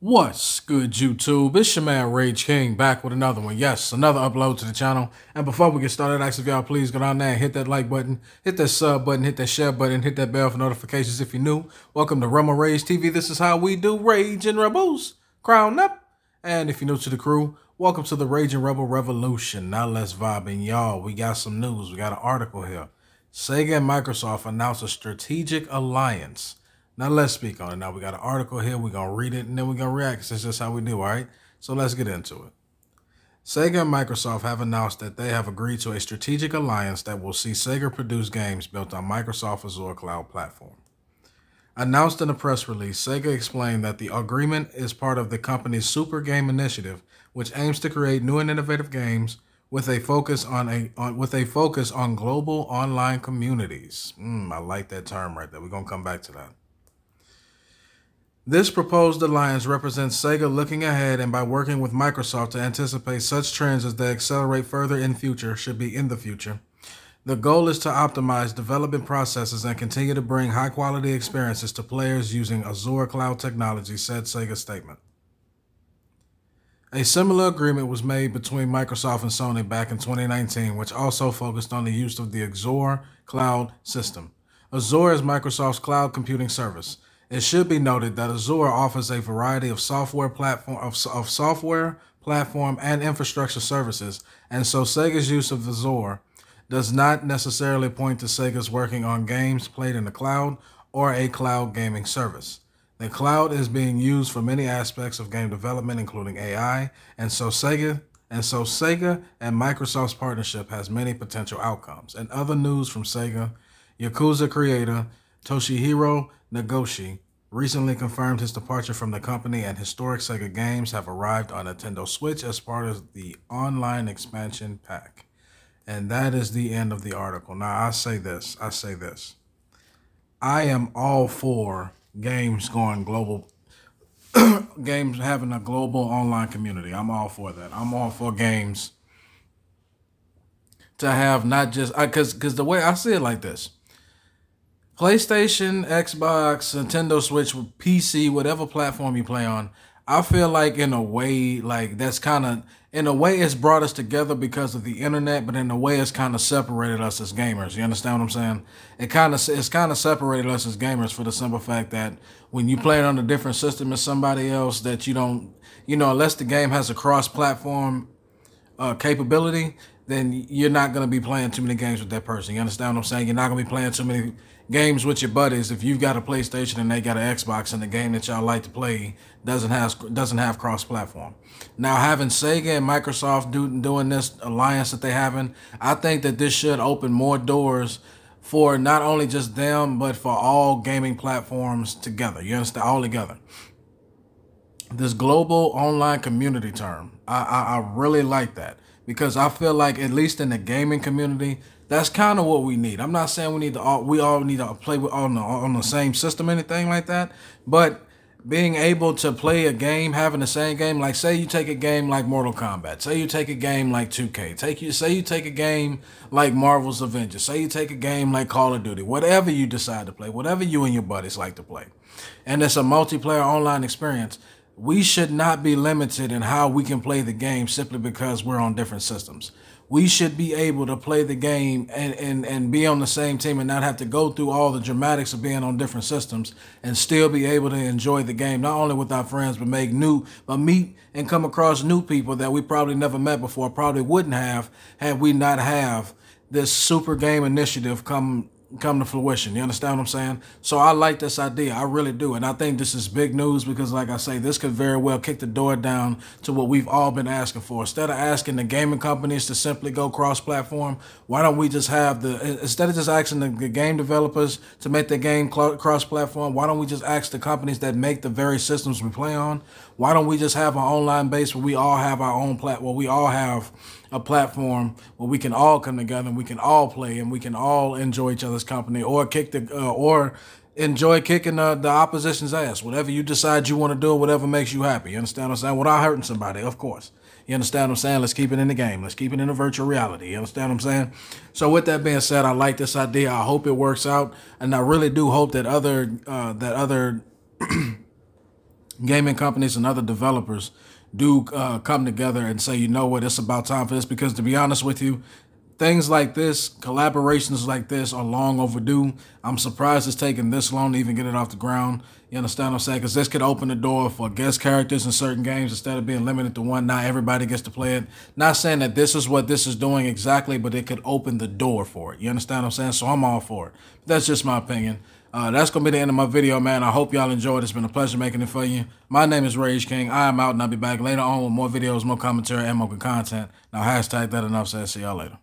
What's good, YouTube? It's your man Rage King back with another one. Yes, another upload to the channel. And before we get started, I ask if y'all please go down there and hit that like button, hit that sub button, hit that share button, hit that bell for notifications if you're new. Welcome to Rebel Rage TV. This is how we do Rage and Rebels. Crown up. And if you're new to the crew, welcome to the Rage and Rebel Revolution. Now let's vibe in, y'all. We got some news. We got an article here. Sega and Microsoft announced a strategic alliance. Now let's speak on it. Now we got an article here. We're going to read it and then we're going to react. That's just how we do, all right? So let's get into it. Sega and Microsoft have announced that they have agreed to a strategic alliance that will see Sega produce games built on Microsoft Azure cloud platform. Announced in a press release, Sega explained that the agreement is part of the company's Super Game Initiative, which aims to create new and innovative games with a focus on global online communities. I like that term right there. We're going to come back to that. This proposed alliance represents Sega looking ahead and by working with Microsoft to anticipate such trends as they accelerate further in the future. The goal is to optimize development processes and continue to bring high-quality experiences to players using Azure cloud technology, said Sega's statement. A similar agreement was made between Microsoft and Sony back in 2019, which also focused on the use of the Azure cloud system. Azure is Microsoft's cloud computing service. It should be noted that Azure offers a variety of software platform and infrastructure services, and so Sega's use of Azure does not necessarily point to Sega's working on games played in the cloud or a cloud gaming service. The cloud is being used for many aspects of game development, including AI, and so Sega and Microsoft's partnership has many potential outcomes. In other news from Sega, Yakuza creator Toshihiro Nagoshi recently confirmed his departure from the company, and historic Sega games have arrived on Nintendo Switch as part of the online expansion pack. And that is the end of the article. Now, I say this. I am all for games going global, games having a global online community. I'm all for that. I'm all for games to have not just, because the way I see it like this, PlayStation, Xbox, Nintendo Switch, PC, whatever platform you play on, I feel like in a way, like that's kind of, in a way it's brought us together because of the internet, but in a way it's kind of separated us as gamers. You understand what I'm saying? It's kind of separated us as gamers for the simple fact that when you play it on a different system as somebody else that you don't, unless the game has a cross-platform capability, then you're not going to be playing too many games with that person. You understand what I'm saying? You're not going to be playing too many games with your buddies if you've got a PlayStation and they got an Xbox and the game that y'all like to play doesn't have cross-platform. Now, having Sega and Microsoft doing this alliance that they're having, I think that this should open more doors for not only just them, but for all gaming platforms together. You understand? All together. This global online community term, I really like that, because I feel like, at least in the gaming community, that's kind of what we need. I'm not saying we all need to play on the same system or anything like that, but being able to play a game, having the same game, like say you take a game like Mortal Kombat, say you take a game like 2K, say you take a game like Marvel's Avengers, say you take a game like Call of Duty, whatever you decide to play, whatever you and your buddies like to play, and it's a multiplayer online experience. We should not be limited in how we can play the game simply because we're on different systems. We should be able to play the game and be on the same team and not have to go through all the dramatics of being on different systems and still be able to enjoy the game, not only with our friends, but meet and come across new people that we probably never met before, probably wouldn't have had we not have this Super Game Initiative come to fruition. You understand what I'm saying? So I like this idea. I really do. And I think this is big news because, like I say, this could very well kick the door down to what we've all been asking for. Instead of asking the gaming companies to simply go cross-platform, why don't we just have instead of just asking the game developers to make their game cross-platform, why don't we just ask the companies that make the very systems we play on? Why don't we just have an online base where we all have our own where we all have a platform where we can all come together and we can all play and we can all enjoy each other's company, or enjoy kicking the opposition's ass. Whatever you decide you want to do, whatever makes you happy. You understand what I'm saying? Without hurting somebody, of course. You understand what I'm saying? Let's keep it in the game. Let's keep it in a virtual reality. You understand what I'm saying? So with that being said, I like this idea. I hope it works out, and I really do hope that other gaming companies and other developers do come together and say, you know what, it's about time for this. Because to be honest with you, things like this, collaborations like this are long overdue. I'm surprised it's taken this long to even get it off the ground. You understand what I'm saying? Because this could open the door for guest characters in certain games instead of being limited to one. Not everybody gets to play it. Not saying that this is what this is doing exactly, but it could open the door for it. You understand what I'm saying? So I'm all for it. That's just my opinion. That's going to be the end of my video, man. I hope y'all enjoyed. It's been a pleasure making it for you. My name is Rage King. I am out, and I'll be back later on with more videos, more commentary, and more content. Now, hashtag that enough said. See y'all later.